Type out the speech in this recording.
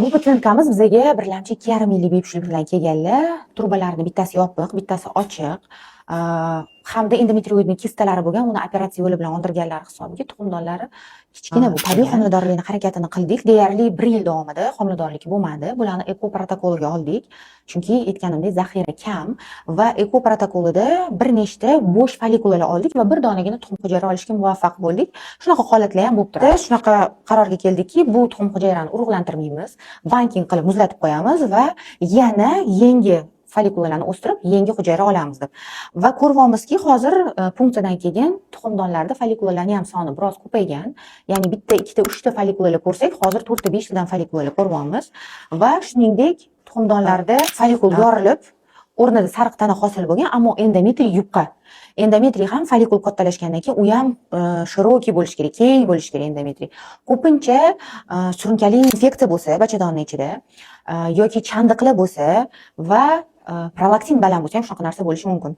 Bu patsientkamiz bizaga birlamchi 2,5 yillik bepushtlik bilan kelganlar. Turbalarni bittasi yopiq, bittasi ochiq. Hamda endometrioidni kistalari bo'lgan, uni operatsiya yo'li bilan oldirganlar hisobiga tuxumdonlari kichkina bu tabiiy homiladorlikni harakatini qildik. Deyarli 1 yil davomida homiladorlik bo'lmadi. Bularni eko protokoliga oldik. Chunki aytganimdek zaxira kam va eko protokolida bir nechta bo'sh folikulalar oldik va bir donagina tuxum hujayra olishga muvaffaq bo'ldik. Shunaqa holatlar ham bo'lib turadi. Shunaqa qarorga keldikki, bu tuxum hujayrani urug'lantirmaymiz, banking qilib muzlatib qo'yamiz va yana yangi folikulalarni o'stirib, yangi hujayra olamiz deb. Va ko'ryapmizki, hozir punksiyadan keyin tuxumdonlarda folikulalarning ham soni biroz ko'paygan. Ya'ni bitta, ikkita, uchta folikulalar ko'rsak, hozir 4 ta, 5 tadan folikulalar ko'ryapmiz va shuningdek tuxumdonlarda folikul yorilib, o'rnida sariq tana hosil bo'lgan, ammo endometriy yupqa. Endometriy ham folikul kattalashgandan keyin u ham shiroki bo'lishi kerak, keng bo'lishi kerak endometriy. Ko'pincha surunkali infeksiya bo'lsa, bachadonning ichida yoki chandiqlar bo'lsa va prolaktin baland bo'lsa ham shunaqa narsa bo'lishi mumkin.